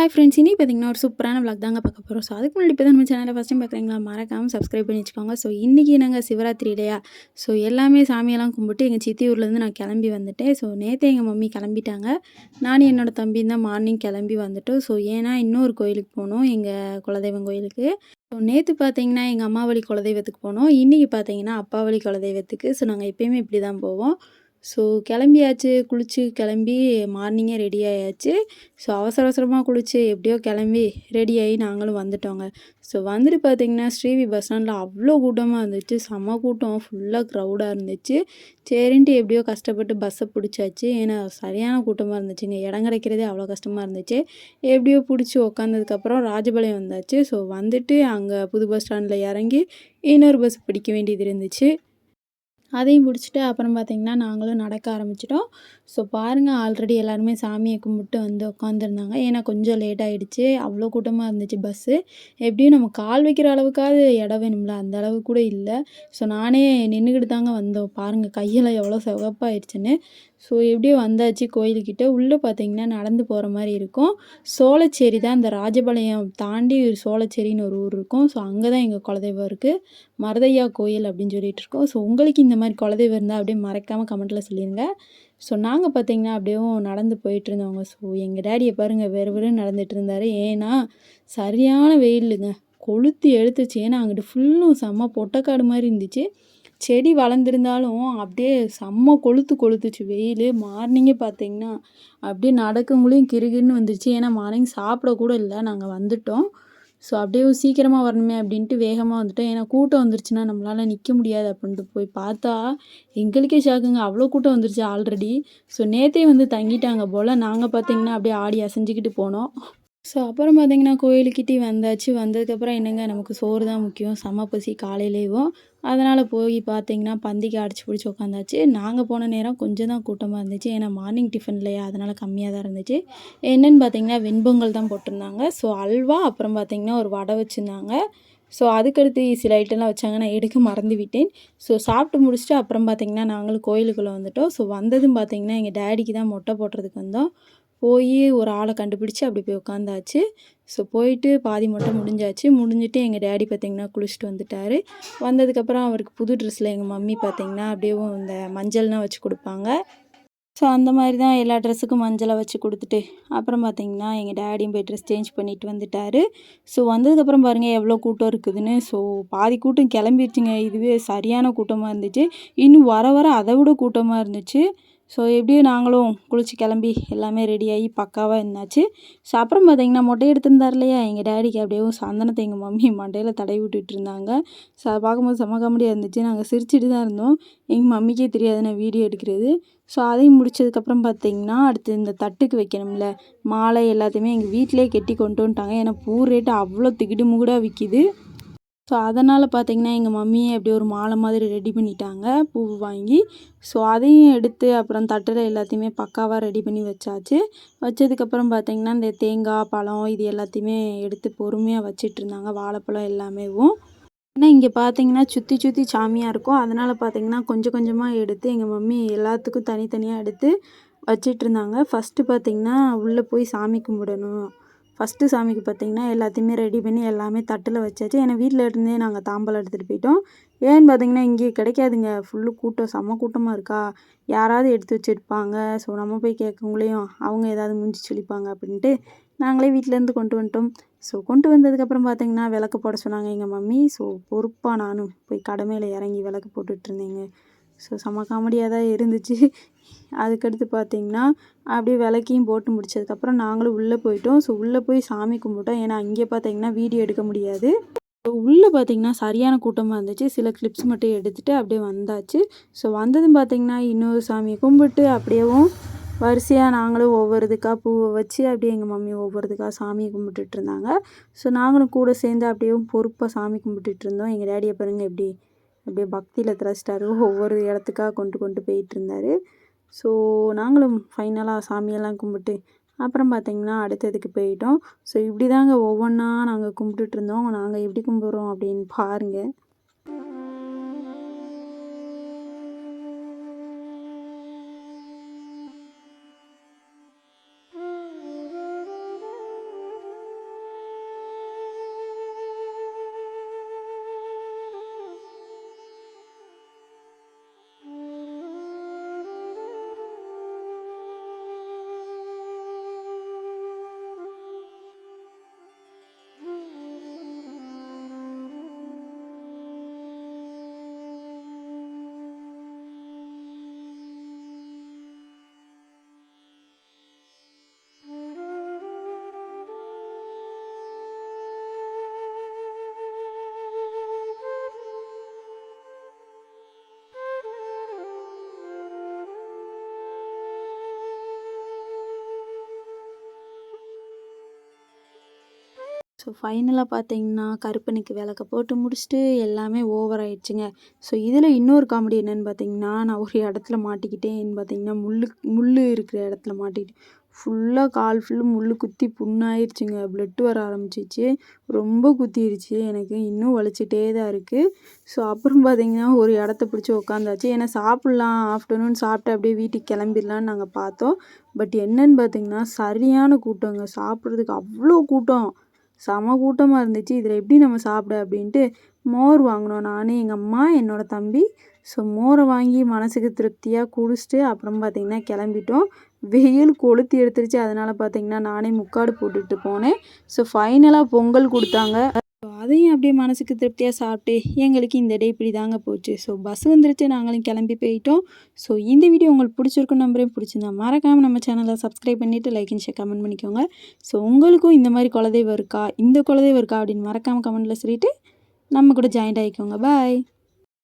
Hi friends, இனி பார்த்தீங்கன்னா ஒரு சூப்பரான விளாக் தாங்க பார்க்க போகிறோம். ஸோ அதுக்கு முன்னாடி இப்போ தான் நம்ம சேனலை ஃபஸ்ட் டைம் பார்க்குறீங்களா, மறக்காமல் சப்ஸ்கிரைப் பண்ணி வச்சுக்கோங்க. ஸோ இன்றைக்கி நாங்கள் சிவராத்திரி இல்லையா, ஸோ எல்லாமே சாமியெல்லாம் கும்பிட்டு எங்கள் சித்தி ஊர்லேருந்து நான் கிளம்பி வந்துட்டேன். ஸோ நேற்று எங்கள் மம்மி கிளம்பிட்டாங்க. நானும் என்னோடய தம்பியும் தான் மார்னிங் கிளம்பி வந்துட்டோம். ஸோ ஏன்னா இன்னொரு கோயிலுக்கு போனோம், எங்கள் குலதெய்வம் கோயிலுக்கு. ஸோ நேற்று பார்த்தீங்கன்னா எங்கள் அம்மா வழி குலதெய்வத்துக்கு போனோம். இன்றைக்கி பார்த்தீங்கன்னா அப்பா வழி குலதெய்வத்துக்கு. ஸோ நாங்கள் எப்போயுமே இப்படி தான் போவோம். ஸோ கிளம்பியாச்சு, குளிச்சு கிளம்பி மார்னிங்கே ரெடி ஆயாச்சு. ஸோ அவசர அவசரமாக குளிச்சு எப்படியோ கிளம்பி ரெடியாகி நாங்களும் வந்துட்டோங்க. ஸோ வந்துட்டு பார்த்திங்கன்னா ஸ்ரீவி பஸ் ஸ்டாண்டில் அவ்வளோ கூட்டமாக இருந்துச்சு. செம்ம கூட்டம், ஃபுல்லாக க்ரௌடாக இருந்துச்சு. சரின்ட்டு எப்படியோ கஷ்டப்பட்டு பஸ்ஸை பிடிச்சாச்சு. ஏன்னா சரியான கூட்டமாக இருந்துச்சுங்க. இடம் கிடைக்கிறதே அவ்வளோ கஷ்டமாக இருந்துச்சு. எப்படியோ பிடிச்சி உக்காந்ததுக்கப்புறம் ராஜபாளையம் வந்தாச்சு. ஸோ வந்துட்டு அங்கே புது பஸ் ஸ்டாண்டில் இறங்கி இன்னொரு பஸ் பிடிக்க வேண்டியது இருந்துச்சு. அதையும் பிடிச்சிட்டு அப்புறம் பார்த்திங்கன்னா நாங்களும் நடக்க ஆரம்பிச்சிட்டோம். ஸோ பாருங்கள், ஆல்ரெடி எல்லாருமே சாமியை கும்பிட்டு வந்து உட்காந்துருந்தாங்க. ஏன்னா கொஞ்சம் லேட் ஆகிடுச்சு, அவ்வளோ கூட்டமாக இருந்துச்சு பஸ்ஸு. எப்படியும் நம்ம கால் வைக்கிற அளவுக்காவது இடம் வேணும்ல, அந்த அளவு கூட இல்லை. ஸோ நானே நின்றுக்கிட்டு தாங்க வந்தோம். பாருங்கள் கையெல்லாம் எவ்வளோ சிவப்பாயிடுச்சுன்னு. ஸோ எப்படியோ வந்தாச்சு கோயிலுக்கிட்ட. உள்ளே பார்த்திங்கன்னா நடந்து போகிற மாதிரி இருக்கும். சோளச்சேரி தான், இந்த ராஜபாளையம் தாண்டி சோளச்சேரின்னு ஒரு ஊர் இருக்கும். ஸோ அங்கே தான் எங்கள் குலதெய்வம் இருக்குது, மருதையா கோயில் அப்படின்னு சொல்லிட்டு இருக்கோம். ஸோ உங்களுக்கு இந்த மாதிரி குலதெய்வம் இருந்தால் அப்படியே மறக்காமல் கமெண்ட்டில் சொல்லிடுங்க. ஸோ நாங்கள் பார்த்திங்கன்னா அப்படியும் நடந்து போயிட்டுருந்தோங்க. ஸோ எங்கள் டேடியை பாருங்கள் வெறு வெறுன்னு நடந்துகிட்டு இருந்தார். ஏன்னா சரியான வெயிலுங்க, கொளுத்தி எடுத்துச்சு. ஏன்னா அங்கிட்டு ஃபுல்லும் செம்ம பொட்டைக்காடு மாதிரி இருந்துச்சு. செடி வளர்ந்துருந்தாலும் அப்படியே செம்ம கொளுத்துச்சு வெயில். மார்னிங்கே பார்த்திங்கன்னா அப்படியே நடக்கங்குள்ளேயும் கிறுகிறுன்னு வந்துருச்சு. ஏன்னா மார்னிங் சாப்பிடக்கூட இல்லை, நாங்கள் வந்துட்டோம். ஸோ அப்படியே சீக்கிரமாக வரணுமே அப்படின்ட்டு வேகமாக வந்துட்டோம். ஏன்னா கூட்டம் வந்துருச்சுன்னா நம்மளால் நிற்க முடியாது அப்படின்ட்டு போய் பார்த்தா எங்களுக்கே ஷாக்குங்க, அவ்வளோ கூட்டம் வந்துருச்சு ஆல்ரெடி. ஸோ நேற்றே வந்து தங்கிட்டாங்க போல். நாங்கள் பார்த்திங்கன்னா அப்படியே ஆடி அசைஞ்சிக்கிட்டு போனோம். ஸோ அப்புறம் பார்த்திங்கன்னா கோயிலுக்கிட்டே வந்தாச்சு. வந்ததுக்கப்புறம் என்னங்க, நமக்கு சோறு தான் முக்கியம். செம்ம பசி காலையிலேயும். அதனால் போய் பார்த்திங்கன்னா பந்திக்கு அடிச்சு பிடிச்சி உட்காந்தாச்சு. நாங்கள் போன நேரம் கொஞ்சம் தான் கூட்டமாக இருந்துச்சு. ஏன்னா மார்னிங் டிஃபன் இல்லையா, அதனால் கம்மியாக தான் இருந்துச்சு. என்னென்னு பார்த்திங்கன்னா வெண்பொங்கல் தான் போட்டிருந்தாங்க. ஸோ அல்வா, அப்புறம் பார்த்திங்கன்னா ஒரு வடை வச்சுருந்தாங்க. ஸோ அதுக்கடுத்து சில ஐட்டம்லாம் வச்சாங்க, நான் எடுக்க மறந்து விட்டேன். ஸோ சாப்பிட்டு முடிச்சுட்டு அப்புறம் பார்த்திங்கன்னா நாங்களும் கோயிலுக்குள்ளே வந்துட்டோம். ஸோ வந்ததும் பார்த்திங்கன்னா எங்கள் டேடிக்கு தான் மொட்டை போடுறதுக்கு வந்தோம். போய் ஒரு ஆளை கண்டுபிடிச்சி அப்படி போய் உட்காந்தாச்சு. ஸோ போயிட்டு பாதி மட்டும் முடிஞ்சாச்சு. முடிஞ்சுட்டு எங்கள் டேடி பார்த்திங்கன்னா குளிச்சுட்டு வந்துட்டார். வந்ததுக்கப்புறம் அவருக்கு புது ட்ரெஸ்ஸில் எங்கள் மம்மி பார்த்திங்கன்னா அப்படியே இந்த மஞ்சள்லாம் வச்சு கொடுப்பாங்க. ஸோ அந்த மாதிரி தான் எல்லா ட்ரெஸ்ஸுக்கும் மஞ்சளை வச்சு கொடுத்துட்டு அப்புறம் பார்த்திங்கன்னா எங்கள் டேடியும் போய் ட்ரெஸ் சேஞ்ச் பண்ணிட்டு வந்துட்டார். ஸோ வந்ததுக்கப்புறம் பாருங்கள் எவ்வளோ கூட்டம் இருக்குதுன்னு. ஸோ பாதி கூட்டம் கிளம்பிடுச்சுங்க. இதுவே சரியான கூட்டமாக இருந்துச்சு. இன்னும் வர வர அதை விட கூட்டமாக இருந்துச்சு. ஸோ எப்படியும் நாங்களும் குளிச்சு கிளம்பி எல்லாமே ரெடியாகி பக்காவாக இருந்தாச்சு. ஸோ அப்புறம் பார்த்திங்கன்னா மொட்டை எடுத்திருந்தார் இல்லையா எங்கள் டேடிக்கு, அப்படியே சந்தனத்தை எங்கள் மம்மி மண்டையில் தடவி விட்டுட்டு இருந்தாங்க. ஸோ அதை பார்க்கும்போது செம்ம காமெடியாக இருந்துச்சு. நாங்கள் சிரிச்சிட்டு தான் இருந்தோம். எங்கள் மம்மிக்கே தெரியாது நான் வீடியோ எடுக்கிறது. ஸோ அதையும் முடிச்சதுக்கப்புறம் பார்த்திங்கன்னா அடுத்து இந்த தட்டுக்கு வைக்கணும்ல மாலை எல்லாத்தையுமே எங்கள் வீட்டிலே கெட்டி கொண்டு வந்துட்டாங்க. ஏன்னா பூ ரேட்டு அவ்வளோ திகிடு முகுடாக விற்கிது. ஸோ அதனால் பார்த்திங்கன்னா எங்கள் மம்மியே அப்படியே ஒரு மாலை மாதிரி ரெடி பண்ணிட்டாங்க பூ வாங்கி. ஸோ அதையும் எடுத்து அப்புறம் தட்டில் எல்லாத்தையுமே பக்காவாக ரெடி பண்ணி வச்சாச்சு. வச்சதுக்கப்புறம் பார்த்திங்கன்னா இந்த தேங்காய் பழம் இது எல்லாத்தையுமே எடுத்து பொறுமையாக வச்சிட்ருந்தாங்க, வாழைப்பழம் எல்லாமேவும். ஏன்னா இங்கே பார்த்திங்கன்னா சுற்றி சுற்றி சாமியாக இருக்கும். அதனால் பார்த்திங்கன்னா கொஞ்சம் கொஞ்சமாக எடுத்து எங்கள் மம்மி எல்லாத்துக்கும் தனித்தனியாக எடுத்து வச்சிட்ருந்தாங்க. ஃபஸ்ட்டு பார்த்திங்கன்னா உள்ளே போய் சாமி கும்பிடணும். ஃபஸ்ட்டு சாமிக்கு பார்த்திங்கன்னா எல்லாத்தையுமே ரெடி பண்ணி எல்லாமே தட்டில் வச்சாச்சு. ஏன்னா வீட்டில் இருந்தே நாங்கள் தாம்பலம் எடுத்துகிட்டு போயிட்டோம். ஏன்னு பார்த்திங்கன்னா இங்கே கிடைக்காதுங்க, ஃபுல்லு கூட்டம், செம்ம கூட்டமாக இருக்கா. யாராவது எடுத்து வச்சுருப்பாங்க. ஸோ நம்ம போய் கேட்கவங்களையும் அவங்க ஏதாவது மூஞ்சி சொல்லிப்பாங்க அப்படின்ட்டு நாங்களே வீட்டிலேருந்து கொண்டு வந்துட்டோம். ஸோ கொண்டு வந்ததுக்கப்புறம் பார்த்திங்கன்னா விளக்கு போட சொன்னாங்க எங்கள் மம்மி. ஸோ பொறுப்பாக நானும் போய் கடமையில் இறங்கி விளக்கு போட்டுட்ருந்தேங்க. ஸோ செம்ம காமெடியாக தான் இருந்துச்சு. அதுக்கடுத்து பார்த்திங்கன்னா அப்படியே விளக்கையும் போட்டு முடிச்சதுக்கப்புறம் நாங்களும் உள்ளே போயிட்டோம். ஸோ உள்ளே போய் சாமி கும்பிட்டோம். ஏன்னா அங்கே பார்த்திங்கன்னா வீடியோ எடுக்க முடியாது. ஸோ உள்ளே பார்த்திங்கன்னா சரியான கூட்டமாக இருந்துச்சு. சில கிளிப்ஸ் மட்டும் எடுத்துகிட்டு அப்படியே வந்தாச்சு. ஸோ வந்ததும் பார்த்திங்கன்னா இன்னொரு சாமியை கும்பிட்டு அப்படியேவும் வரிசையாக நாங்களும் ஒவ்வொரு இதுக்காக பூவை வச்சு அப்படியே எங்கள் மம்மி ஒவ்வொரு இதுக்காக சாமியை கும்பிட்டுட்டு இருந்தாங்க. ஸோ நாங்களும் கூட சேர்ந்து அப்படியேவும் பொறுப்பாக சாமி கும்பிட்டுட்டு இருந்தோம். எங்கள் டேடியை பாருங்கள் எப்படி அப்படியே பக்தியில் திரச்சிட்டாரு, ஒவ்வொரு இடத்துக்காக கொண்டு கொண்டு போயிட்டு இருந்தார். ஸோ நாங்களும் ஃபைனலாக சாமியெல்லாம் கும்பிட்டு அப்புறம் பார்த்திங்கன்னா அடுத்ததுக்கு போயிட்டோம். ஸோ இப்படி தாங்க ஒவ்வொன்றா நாங்கள் கும்பிட்டுட்ருந்தோம். நாங்கள் எப்படி கும்பிட்றோம் அப்படின்னு பாருங்கள். ஸோ ஃபைனலாக பார்த்தீங்கன்னா, கருப்பனுக்கு விளக்க போட்டு முடிச்சுட்டு எல்லாமே ஓவர் ஆயிடுச்சுங்க. ஸோ இதில் இன்னொரு காமெடி என்னன்னு பார்த்தீங்கன்னா, நான் ஒரு இடத்துல மாட்டிக்கிட்டேன்னு பார்த்தீங்கன்னா, முள்ளு இருக்கிற இடத்துல மாட்டிக்கிட்டேன். ஃபுல்லாக கால் ஃபுல்லு முள்ளு குத்தி புண்ணாயிருச்சுங்க. பிளட் வர ஆரம்பிச்சிச்சு. ரொம்ப குத்திருச்சு. எனக்கு இன்னும் வலிச்சுட்டே தான் இருக்குது. ஸோ அப்புறம் பார்த்தீங்கன்னா, ஒரு இடத்த பிடிச்சி உட்காந்தாச்சு. ஏன்னா சாப்பிட்லாம், ஆஃப்டர்நூன் சாப்பிட்டு அப்படியே வீட்டுக்கு கிளம்பிடலான்னு நாங்கள் பார்த்தோம். பட் என்னன்னு பார்த்தீங்கன்னா, சரியான கூட்டங்க. சாப்பிட்றதுக்கு அவ்வளோ கூட்டம். செம கூட்டமாக இருந்துச்சு. இதில் எப்படி நம்ம சாப்பிட அப்படின்ட்டு மோர் வாங்கினோம். நானு, எங்கள் அம்மா, என்னோட தம்பி. ஸோ மோரை வாங்கி மனசுக்கு திருப்தியாக குடிச்சிட்டு அப்புறம் பார்த்திங்கன்னா கிளம்பிட்டோம். வெயில் கொளுத்தி எடுத்துருச்சு. அதனால் பார்த்திங்கன்னா நானே முக்காடு போட்டுட்டு போனேன். ஸோ ஃபைனலாக பொங்கல் கொடுத்தாங்க. ஸோ அதையும் அப்படியே மனசுக்கு திருப்தியாக சாப்பிட்டு எங்களுக்கு இந்த டே இப்படி தாங்க போச்சு. ஸோ பஸ் வந்துருச்சு, நாங்களும் கிளம்பி போயிட்டோம். ஸோ இந்த வீடியோ உங்களுக்கு பிடிச்சிருக்குன்னு நம்புறேன். பிடிச்சிருந்தா மறக்காமல் நம்ம சேனலை சப்ஸ்கிரைப் பண்ணிவிட்டு லைக் அண்ட் ஷேர் கமெண்ட் பண்ணிக்கோங்க. ஸோ உங்களுக்கும் இந்த மாதிரி குலதெய்வம் இருக்கா, இந்த குலதெய்வம் இருக்கா அப்படின்னு மறக்காமல் கமெண்ட்டில் சொல்லிவிட்டு நம்ம கூட ஜாயின்ட் ஆகிக்கோங்க. பாய்.